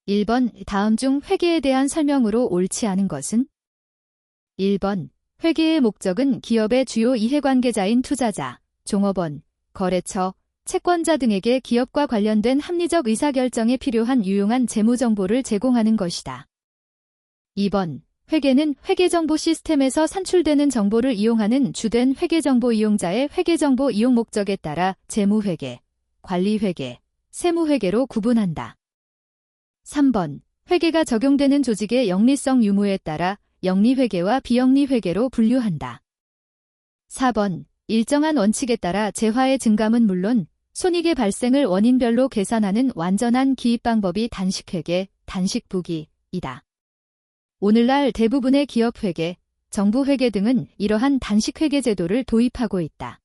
1번 다음 중 회계에 대한 설명으로 옳지 않은 것은? 1번 회계의 목적은 기업의 주요 이해관계자인 투자자, 종업원, 거래처, 채권자 등에게 기업과 관련된 합리적 의사결정에 필요한 유용한 재무정보를 제공하는 것이다. 2번 회계는 회계정보 시스템에서 산출되는 정보를 이용하는 주된 회계정보 이용자의 회계정보 이용 목적에 따라 재무회계, 관리회계, 세무회계로 구분한다. 3번 회계가 적용되는 조직의 영리성 유무에 따라 영리회계와 비영리회계로 분류한다. 4번 일정한 원칙에 따라 재화의 증감은 물론 손익의 발생을 원인별로 계산하는 완전한 기입 방법이 단식회계, 단식부기이다. 오늘날 대부분의 기업회계, 정부회계 등은 이러한 단식회계 제도를 도입하고 있다.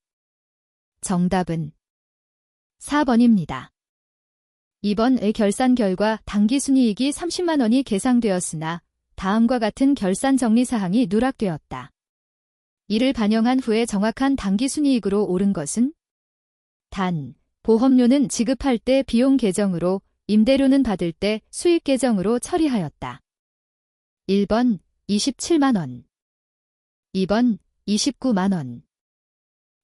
정답은 4번입니다. 2번의 결산 결과 당기순이익이 30만 원이 계상되었으나 다음과 같은 결산 정리 사항이 누락되었다. 이를 반영한 후에 정확한 당기순이익으로 오른 것은? 단, 보험료는 지급할 때 비용 계정으로, 임대료는 받을 때 수익 계정으로 처리하였다. 1번 27만 원, 2번 29만 원,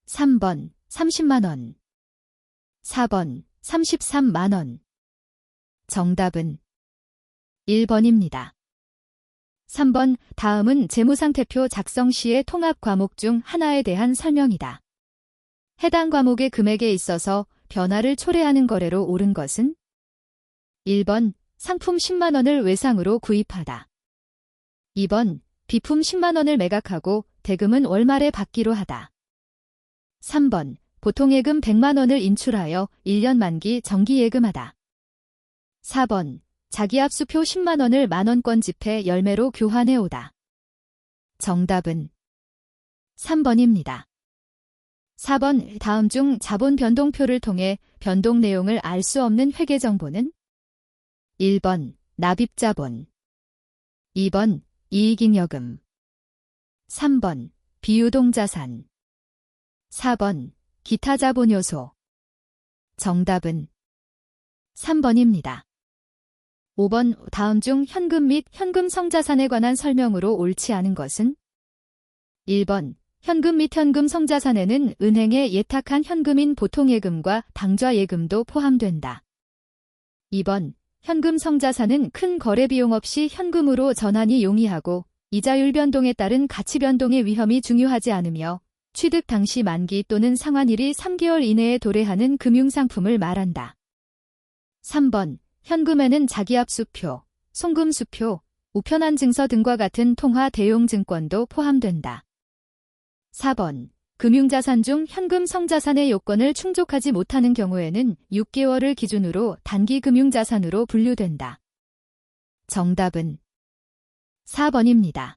3번 30만 원, 4번 33만 원. 정답은 1번입니다. 3번 다음은 재무상태표 작성 시의 통합 과목 중 하나에 대한 설명이다. 해당 과목의 금액에 있어서 변화를 초래하는 거래로 옳은 것은? 1번 상품 10만 원을 외상으로 구입하다. 2번 비품 10만 원을 매각하고 대금은 월말에 받기로 하다. 3번 보통예금 100만 원을 인출하여 1년 만기 정기예금하다. 4번 자기압수표 10만 원을 만원권 지폐 열매로 교환해오다. 정답은 3번입니다. 4번 다음 중 자본 변동표를 통해 변동 내용을 알 수 없는 회계 정보는? 1번 납입자본, 2번 이익잉여금, 3번 비유동자산, 4번 기타 자본 요소. 정답은 3번입니다. 5번 다음 중 현금 및 현금성자산에 관한 설명으로 옳지 않은 것은? 1번 현금 및 현금성자산에는 은행에 예탁한 현금인 보통예금과 당좌예금도 포함된다. 2번 현금성자산은 큰 거래 비용 없이 현금으로 전환이 용이하고 이자율 변동에 따른 가치 변동의 위험이 중요하지 않으며 취득 당시 만기 또는 상환일이 3개월 이내에 도래하는 금융상품을 말한다. 3번 현금에는 자기압수표, 송금수표, 우편한 증서 등과 같은 통화 대용 증권도 포함된다. 4번 금융자산 중 현금 성자산의 요건을 충족하지 못하는 경우에는 6개월을 기준으로 단기 금융자산으로 분류된다. 정답은 4번입니다.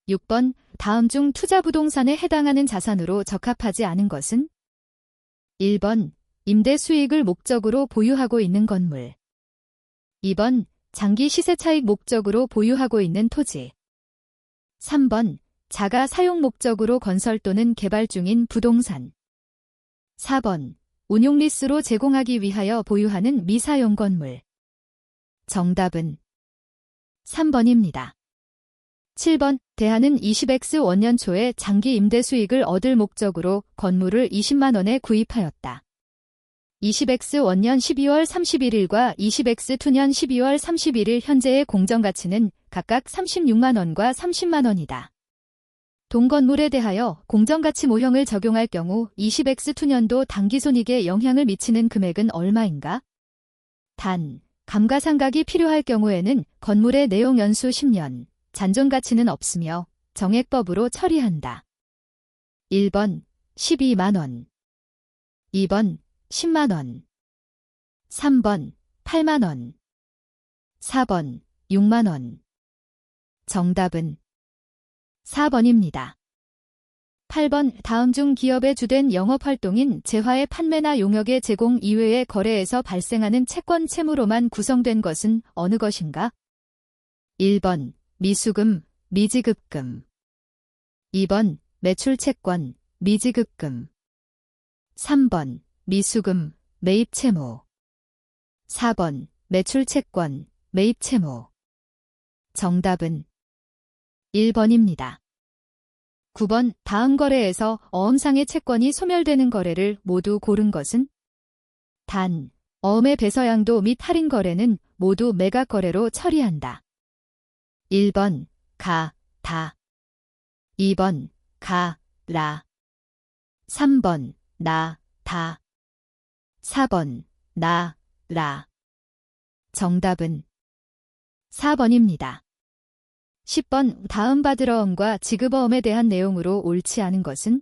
6번 다음 중 투자부동산에 해당하는 자산으로 적합하지 않은 것은? 1번 임대 수익을 목적으로 보유하고 있는 건물, 2번 장기 시세차익 목적으로 보유하고 있는 토지, 3번 자가 사용 목적으로 건설 또는 개발 중인 부동산, 4번 운용리스로 제공하기 위하여 보유하는 미사용 건물. 정답은 3번입니다. 7번 대한은 20X 원년 초에 장기 임대 수익을 얻을 목적으로 건물을 20만 원에 구입하였다. 20X 원년 12월 31일과 20X 투년 12월 31일 현재의 공정가치는 각각 36만 원과 30만 원이다. 동건물에 대하여 공정가치 모형을 적용할 경우 20X 투년도 당기손익에 영향을 미치는 금액은 얼마인가? 단, 감가상각이 필요할 경우에는 건물의 내용 연수 10년, 잔존가치는 없으며 정액법으로 처리한다. 1번 12만 원, 2번 10만 원, 3번 8만 원, 4번 6만 원. 정답은 4번입니다. 8번 다음 중 기업의 주된 영업활동인 재화의 판매나 용역의 제공 이외의 거래에서 발생하는 채권 채무로만 구성된 것은 어느 것인가? 1번 미수금, 미지급금, 2번 매출채권, 미지급금, 3번 미수금, 매입채무, 4번 매출 채권, 매입 채무. 정답은 1번입니다. 9번 다음 거래에서 어음상의 채권이 소멸되는 거래를 모두 고른 것은? 단, 어음의 배서양도 및 할인 거래는 모두 매각 거래로 처리한다. 1번 가, 다. 2번 가, 라. 3번 나, 다. 4번 나, 라. 정답은 4번입니다. 10번 다음 받으러음과 지급어음에 대한 내용으로 옳지 않은 것은?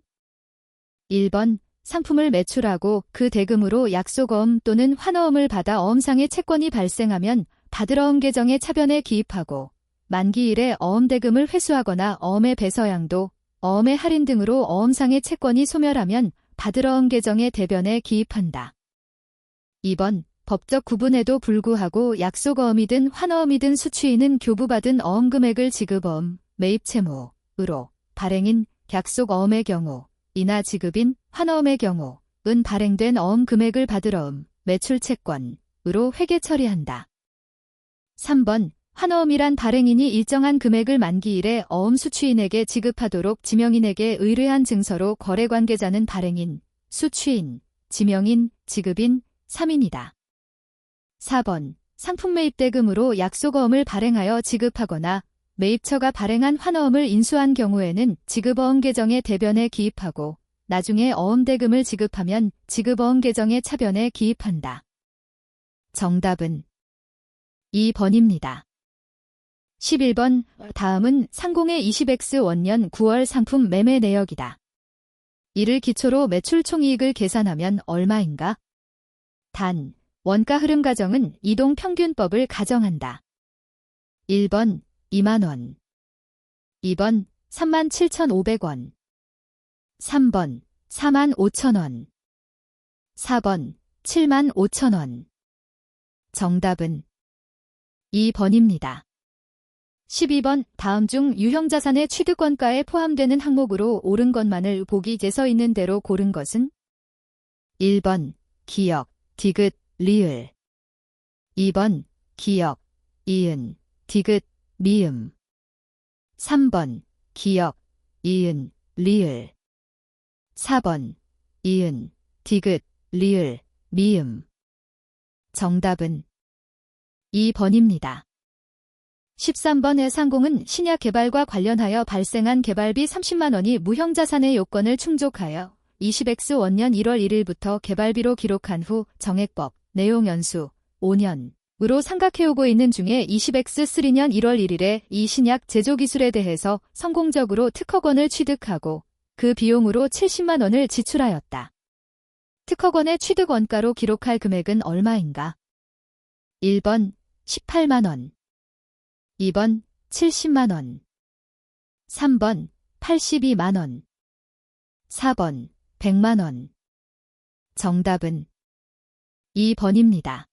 1번 상품을 매출하고 그 대금으로 약속어음 또는 환어음을 받아 어음상의 채권이 발생하면 받으러음 계정의 차변에 기입하고 만기일에 어음 대금을 회수하거나 어음의 배서양도, 어음의 할인 등으로 어음상의 채권이 소멸하면 받으러음 계정의 대변에 기입한다. 2번 법적 구분에도 불구하고 약속어음이든 환어음이든 수취인은 교부받은 어음 금액을 지급어음, 매입 채무으로 발행인 약속어음의 경우 이나 지급인 환어음의 경우 은 발행된 어음 금액을 받으러음, 매출 채권으로 회계 처리한다. 3번 환어음이란 발행인이 일정한 금액을 만기일에 어음 수취인에게 지급하도록 지명인에게 의뢰한 증서로 거래관계자는 발행인, 수취인, 지명인, 지급인, 3인이다. 4번 상품 매입 대금으로 약속어음을 발행하여 지급하거나 매입처가 발행한 환어음을 인수한 경우에는 지급어음 계정의 대변에 기입하고 나중에 어음 대금을 지급하면 지급어음 계정의 차변에 기입한다. 정답은 2번입니다. 11번 다음은 상공의 20X 원년 9월 상품 매매 내역이다. 이를 기초로 매출 총이익을 계산하면 얼마인가? 단, 원가 흐름 가정은 이동평균법을 가정한다. 1번 2만원, 2번 37,500원, 3번 45,000원, 4번 75,000원. 정답은 2번입니다. 12번 다음 중 유형자산의 취득원가에 포함되는 항목으로 옳은 것만을 보기에 써 있는 대로 고른 것은? 1번 기역, 디귿, 리을. 2번 기역, 이은, 디귿, 미음. 3번 기역, 이은, 리을. 4번 이은, 디귿, 리을, 미음. 정답은 2번입니다. 13번의 상공은 신약 개발과 관련하여 발생한 개발비 30만 원이 무형자산의 요건을 충족하여 20X 원년 1월 1일부터 개발비로 기록한 후 정액법, 내용 연수 5년으로 상각해오고 있는 중에 20X3년 1월 1일에 이 신약 제조 기술에 대해서 성공적으로 특허권을 취득하고 그 비용으로 70만 원을 지출하였다. 특허권의 취득 원가로 기록할 금액은 얼마인가? 1번 18만 원, 2번 70만 원, 3번 82만 원, 4번 100만 원. 정답은 2번입니다.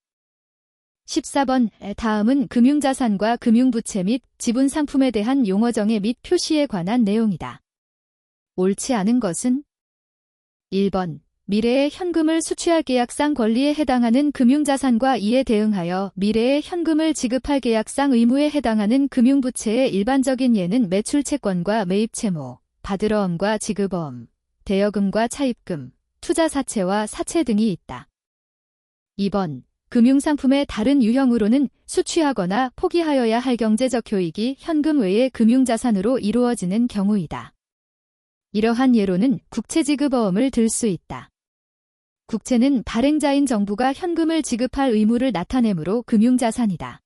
14번 다음은 금융자산과 금융부채 및 지분상품에 대한 용어정의 및 표시에 관한 내용이다. 옳지 않은 것은? 1번 미래의 현금을 수취할 계약상 권리에 해당하는 금융자산과 이에 대응하여 미래의 현금을 지급할 계약상 의무에 해당하는 금융부채의 일반적인 예는 매출채권과 매입채무, 받으러음과 지급어음, 대여금과 차입금, 투자사채와 사채 등이 있다. 2번 금융상품의 다른 유형으로는 수취하거나 포기하여야 할 경제적 효익이 현금 외의 금융자산으로 이루어지는 경우이다. 이러한 예로는 국채지급어음을 들 수 있다. 국채는 발행자인 정부가 현금을 지급할 의무를 나타내므로 금융자산이다.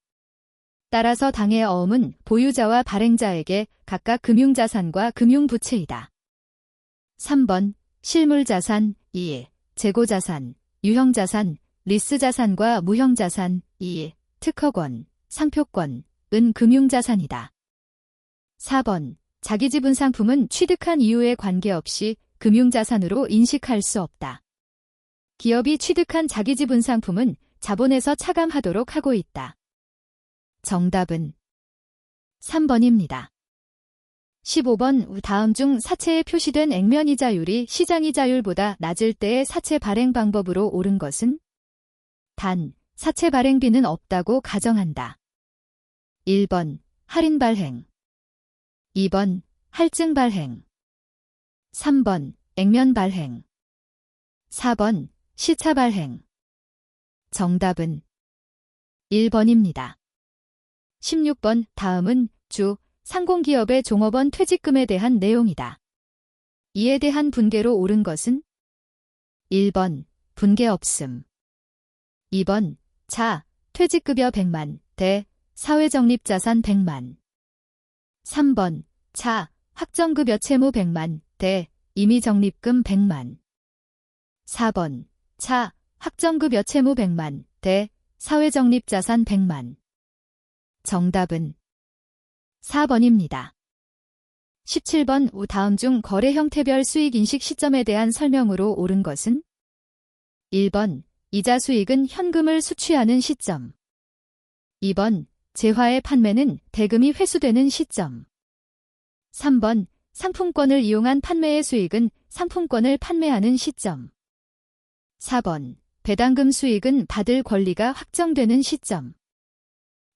따라서 당의 어음은 보유자와 발행자에게 각각 금융자산과 금융부채이다. 3번 실물자산 2, 재고자산, 유형자산, 리스자산과 무형자산 2, 특허권, 상표권, 은 금융자산이다. 4번 자기지분 상품은 취득한 이유에 관계없이 금융자산으로 인식할 수 없다. 기업이 취득한 자기지분 상품은 자본에서 차감하도록 하고 있다. 정답은 3번입니다. 15번 다음 중 사채에 표시된 액면이자율이 시장이자율보다 낮을 때의 사채 발행 방법으로 옳은 것은? 단, 사채 발행비는 없다고 가정한다. 1번 할인 발행, 2번 할증 발행, 3번 액면 발행, 4번 시차 발행. 정답은 1번입니다. 16번 다음은 주, 상공기업의 종업원 퇴직금에 대한 내용이다. 이에 대한 분개로 옳은 것은 1번 분개 없음, 2번 자, 퇴직급여 100만 대 사회적립자산 100만, 3번 자, 확정급여 채무 100만 대 임의적립금 100만, 4번 자, 확정급여 채무 100만 대 사회적립자산 100만. 정답은 4번입니다. 17번 다음 중 거래 형태별 수익 인식 시점에 대한 설명으로 옳은 것은 1번 이자 수익은 현금을 수취하는 시점, 2번 재화의 판매는 대금이 회수되는 시점, 3번 상품권을 이용한 판매의 수익은 상품권을 판매하는 시점, 4번 배당금 수익은 받을 권리가 확정되는 시점.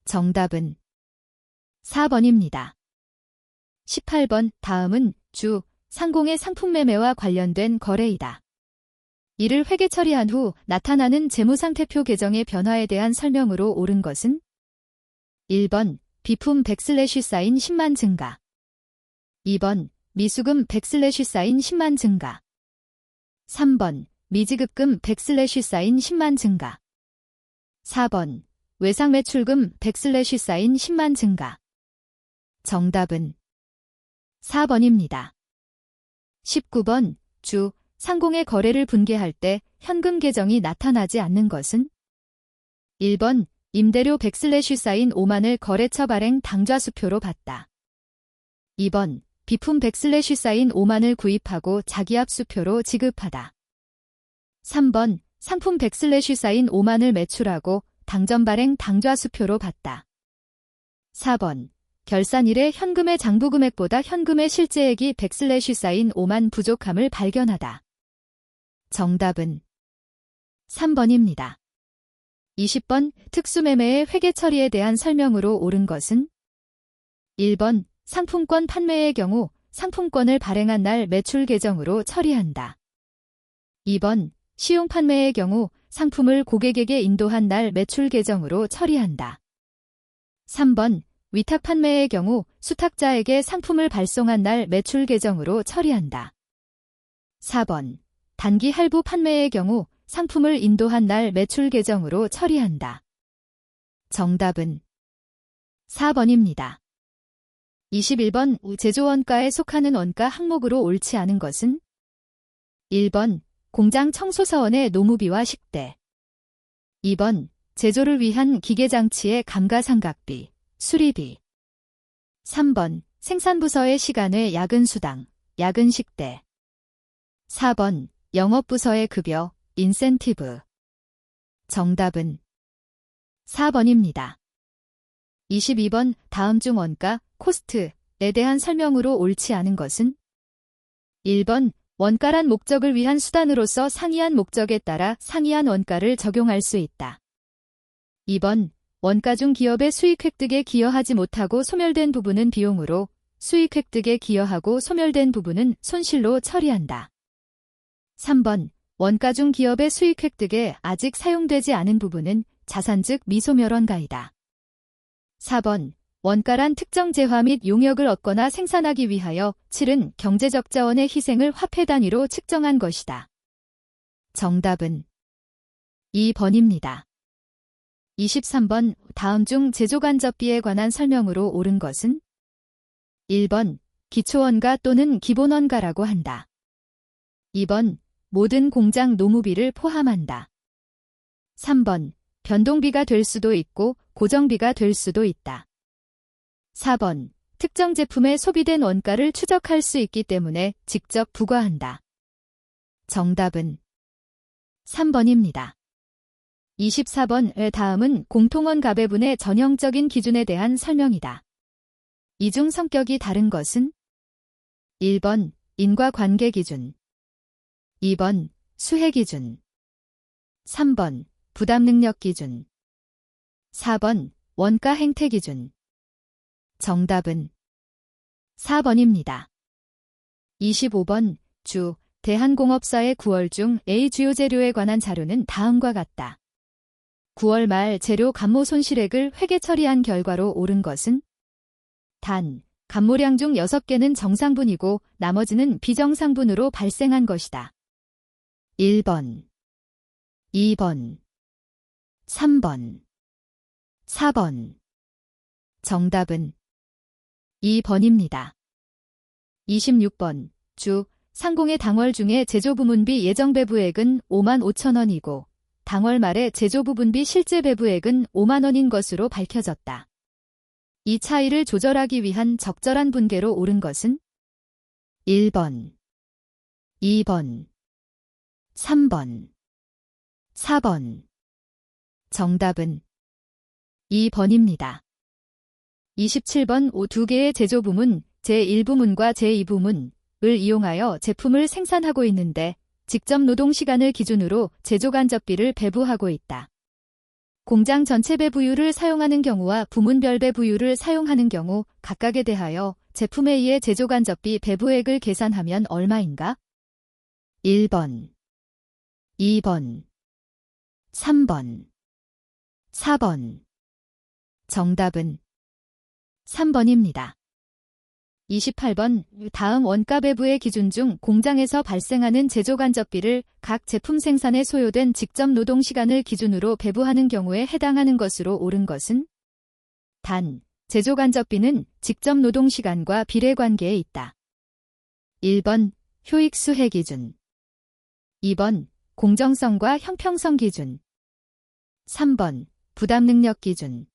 정답은 4번입니다. 18번 다음은 주, 상공의 상품 매매와 관련된 거래이다. 이를 회계 처리한 후 나타나는 재무상태표 계정의 변화에 대한 설명으로 옳은 것은 1번 비품 백슬래시 사인 10만 증가, 2번 미수금 백슬래시 사인 10만 증가, 3번 미지급금 백슬래시 사인 10만 증가, 4번 외상매출금 백슬래시 사인 10만 증가. 정답은 4번입니다. 19번 주, 상공의 거래를 분개할 때 현금 계정이 나타나지 않는 것은 1번 임대료 백슬래시 사인 5만을 거래처 발행 당좌수표로 받다. 2번 비품 백슬래시 사인 5만을 구입하고 자기압수표로 지급하다. 3번 상품 백슬래시 사인 5만을 매출하고 당점 발행 당좌수표로 받다. 4번 결산일에 현금의 장부금액보다 현금의 실제액이 백슬래시 사인 5만 부족함을 발견하다. 정답은 3번입니다. 20번 특수매매의 회계 처리에 대한 설명으로 옳은 것은 1번 상품권 판매의 경우 상품권을 발행한 날 매출 계정으로 처리한다. 2번 시용 판매의 경우 상품을 고객에게 인도한 날 매출 계정으로 처리한다. 3번 위탁 판매의 경우 수탁자에게 상품을 발송한 날 매출 계정으로 처리한다. 4번 단기 할부 판매의 경우 상품을 인도한 날 매출 계정으로 처리한다. 정답은 4번입니다. 21번 제조원가에 속하는 원가 항목으로 옳지 않은 것은 1번 공장 청소사원의 노무비와 식대, 2번 제조를 위한 기계장치의 감가상각비, 수리비, 3번 생산부서의 시간외 야근수당, 야근식대, 4번 영업부서의 급여, 인센티브. 정답은 4번입니다. 22번 다음 중 원가, 코스트에 대한 설명으로 옳지 않은 것은 1번 원가란 목적을 위한 수단으로서 상이한 목적에 따라 상이한 원가를 적용할 수 있다. 2번 원가 중 기업의 수익 획득에 기여하지 못하고 소멸된 부분은 비용으로, 수익 획득에 기여하고 소멸된 부분은 손실로 처리한다. 3번 원가 중 기업의 수익 획득에 아직 사용되지 않은 부분은 자산 즉 미소멸원가이다. 4번 원가란 특정 재화 및 용역을 얻거나 생산하기 위하여 치른 경제적 자원의 희생을 화폐 단위로 측정한 것이다. 정답은 2번입니다. 23번 다음 중 제조간접비에 관한 설명으로 옳은 것은 1번 기초원가 또는 기본원가라고 한다. 2번 모든 공장 노무비를 포함한다. 3번 변동비가 될 수도 있고 고정비가 될 수도 있다. 4번 특정 제품에 소비된 원가를 추적할 수 있기 때문에 직접 부과한다. 정답은 3번입니다. 24번 다음은 공통원 가배분의 전형적인 기준에 대한 설명이다. 이 중 성격이 다른 것은 1번 인과관계 기준, 2번 수혜 기준, 3번 부담 능력 기준. 4번 원가 행태 기준. 정답은 4번입니다. 25번 주 대한공업사의 9월 중 A 주요 재료에 관한 자료는 다음과 같다. 9월 말 재료 감모 손실액을 회계 처리한 결과로 옳은 것은 단, 감모량 중 6개는 정상분이고 나머지는 비정상분으로 발생한 것이다. 1번, 2번, 3번, 4번. 정답은 2번입니다. 26번 주 상공의 당월 중에 제조부문비 예정 배부액은 5만 5천 원이고 당월 말에 제조부문비 실제 배부액은 5만 원인 것으로 밝혀졌다. 이 차이를 조절하기 위한 적절한 분계로 옳은 것은 1번, 2번, 3번, 4번. 정답은 2번입니다. 27번 2개의 제조부문, 제1부문과 제2부문을 이용하여 제품을 생산하고 있는데 직접 노동시간을 기준으로 제조간접비를 배부하고 있다. 공장 전체 배부율을 사용하는 경우와 부문별 배부율을 사용하는 경우 각각에 대하여 제품 A의 제조간접비 배부액을 계산하면 얼마인가? 1번, 2번, 3번, 4번. 정답은 3번입니다. 28번 다음 원가 배부의 기준 중 공장에서 발생하는 제조간접비를 각 제품 생산에 소요된 직접 노동시간을 기준으로 배부하는 경우에 해당하는 것으로 옳은 것은 단, 제조간접비는 직접 노동시간과 비례관계에 있다. 1번 효익수혜 기준. 2번 공정성과 형평성 기준. 3번 부담능력 기준.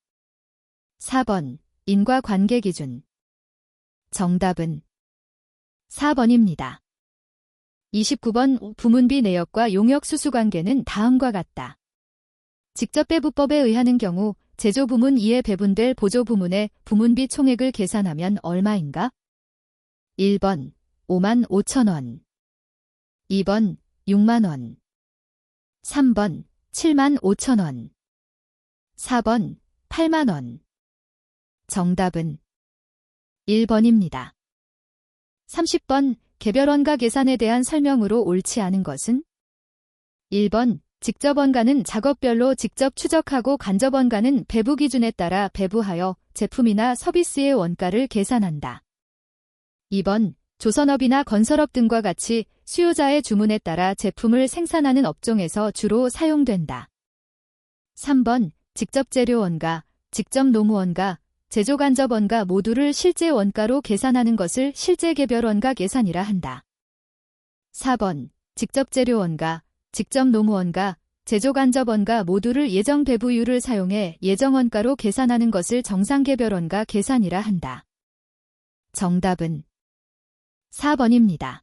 4번 인과관계 기준. 정답은 4번입니다. 29번 부문비 내역과 용역 수수 관계는 다음과 같다. 직접 배부법에 의하는 경우 제조부문 2에 배분될 보조부문의 부문비 총액을 계산하면 얼마인가? 1번 5만 5천 원. 2번 6만 원. 3번 7만 5천 원. 4번 8만 원. 정답은 1번입니다. 30번 개별 원가 계산에 대한 설명으로 옳지 않은 것은 1번 직접 원가는 작업별로 직접 추적하고 간접 원가는 배부 기준에 따라 배부하여 제품이나 서비스의 원가를 계산한다. 2번 조선업이나 건설업 등과 같이 수요자의 주문에 따라 제품을 생산하는 업종에서 주로 사용된다. 3번 직접 재료 원가, 직접 노무 원가, 제조간접 원가 모두를 실제 원가로 계산하는 것을 실제 개별 원가 계산이라 한다. 4번 직접 재료 원가, 직접 노무 원가, 제조간접 원가 모두를 예정 배부율을 사용해 예정 원가로 계산하는 것을 정상 개별 원가 계산이라 한다. 정답은 4번입니다.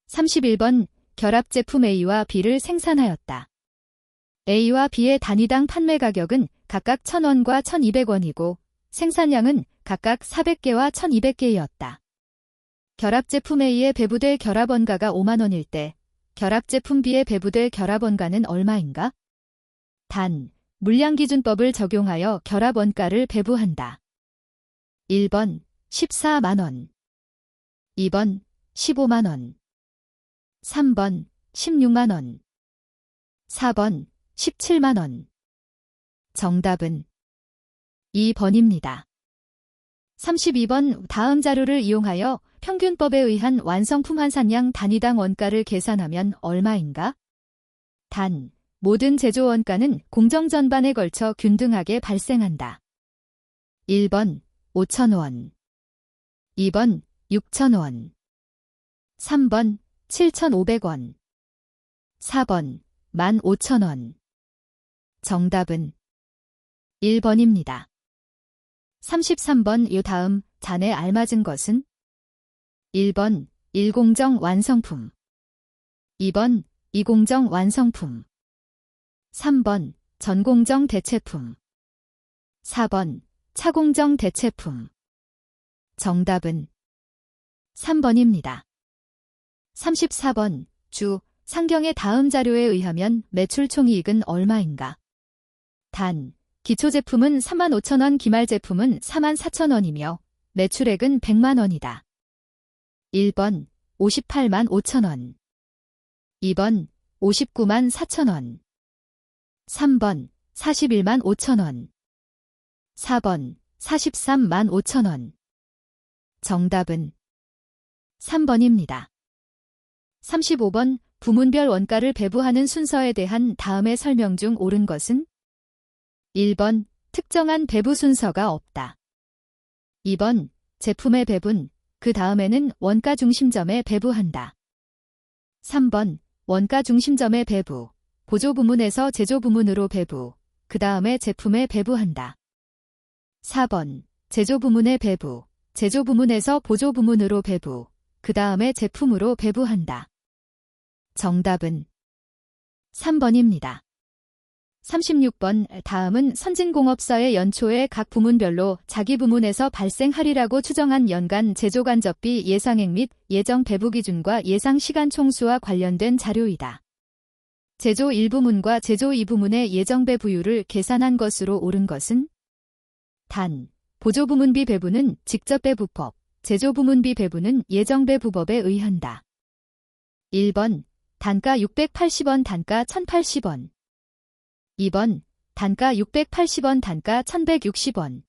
31번 결합 제품 A와 B를 생산하였다. A와 B의 단위당 판매 가격은 각각 1,000원과 1,200원이고 생산량은 각각 400개와 1,200개이었다. 결합제품 A에 배부될 결합원가가 5만 원일 때 결합제품 B에 배부될 결합원가는 얼마인가? 단, 물량기준법을 적용하여 결합원가를 배부한다. 1번 14만 원. 2번 15만 원. 3번 16만 원. 4번 17만 원. 정답은 2번입니다. 32번 다음 자료를 이용하여 평균법에 의한 완성품 환산량 단위당 원가를 계산하면 얼마인가? 단, 모든 제조 원가는 공정 전반에 걸쳐 균등하게 발생한다. 1번 5,000원. 2번 6,000원. 3번 7,500원. 4번 15,000원. 정답은 1번입니다. 33번 요 다음 잔에 알맞은 것은 1번 일공정 완성품. 2번 이공정 완성품. 3번 전공정 대체품. 4번 차공정 대체품. 정답은 3번입니다. 34번 주 상경의 다음 자료에 의하면 매출 총이익은 얼마인가? 단, 기초제품은 35,000원, 기말제품은 44,000원이며 매출액은 100만 원이다. 1번 58만 5천원, 2번 59만 4천원, 3번 41만 5천원, 4번 43만 5천원. 정답은 3번입니다. 35번 부문별 원가를 배부하는 순서에 대한 다음의 설명 중 옳은 것은? 1번 특정한 배부 순서가 없다. 2번 제품의 배분, 그 다음에는 원가 중심점에 배부한다. 3번 원가 중심점의 배부, 보조 부문에서 제조 부문으로 배부, 그 다음에 제품에 배부한다. 4번 제조 부문의 배부, 제조 부문에서 보조 부문으로 배부, 그 다음에 제품으로 배부한다. 정답은 3번입니다. 36번 다음은 선진공업사의 연초에 각 부문별로 자기 부문에서 발생하리라고 추정한 연간 제조간접비 예상액 및 예정 배부 기준과 예상 시간 총수와 관련된 자료이다. 제조 1부문과 제조 2부문의 예정 배부율을 계산한 것으로 옳은 것은? 단, 보조부문비 배부는 직접배부법, 제조부문비 배부는 예정배부법에 의한다. 1번 단가 680원, 단가 1080원. 2번 단가 680원, 단가 1160원.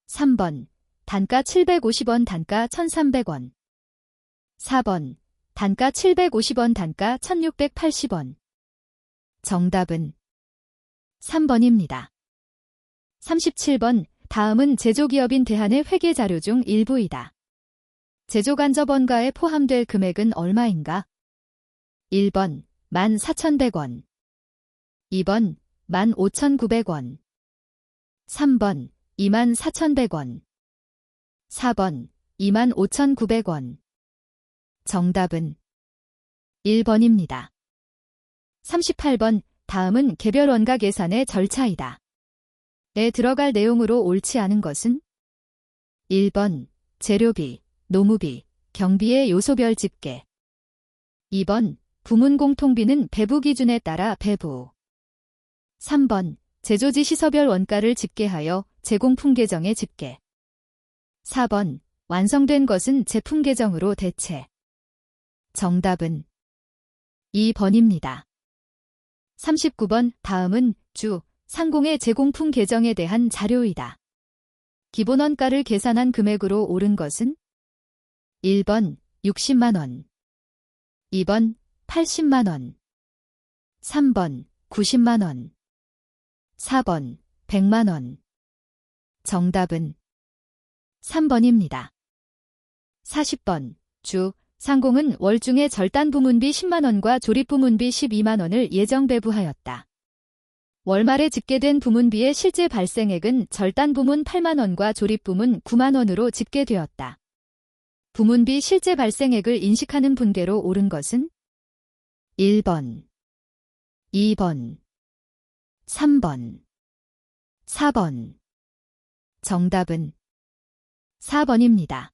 3번 단가 750원, 단가 1300원. 4번 단가 750원, 단가 1680원. 정답은 3번입니다. 37번 다음은 제조기업인 대한의 회계자료 중 일부이다. 제조간접원가에 포함될 금액은 얼마인가? 1번 14,100원, 2번 15,900원, 3번 24,100원, 4번 25,900원. 정답은 1번입니다. 38번 다음은 개별 원가 계산의 절차이다. 에 들어갈 내용으로 옳지 않은 것은? 1번 재료비, 노무비, 경비의 요소별 집계. 2번 부문 공통비는 배부 기준에 따라 배부. 3번 제조지시서별 원가를 집계하여 제공품 계정에 집계. 4번 완성된 것은 제품 계정으로 대체. 정답은 2번입니다. 39번 다음은 주, 상공의 제공품 계정에 대한 자료이다. 기본원가를 계산한 금액으로 옳은 것은? 1번 60만원, 2번 80만원, 3번 90만원, 4번 100만원. 정답은 3번입니다. 40번 주, 상공은 월중에 절단부문비 10만원과 조립부문비 12만원을 예정 배부하였다. 월말에 집계된 부문비의 실제 발생액은 절단부문 8만원과 조립부문 9만원으로 집계되었다. 부문비 실제 발생액을 인식하는 분계로 옳은 것은? 1번, 2번, 3번, 4번. 정답은 4번입니다.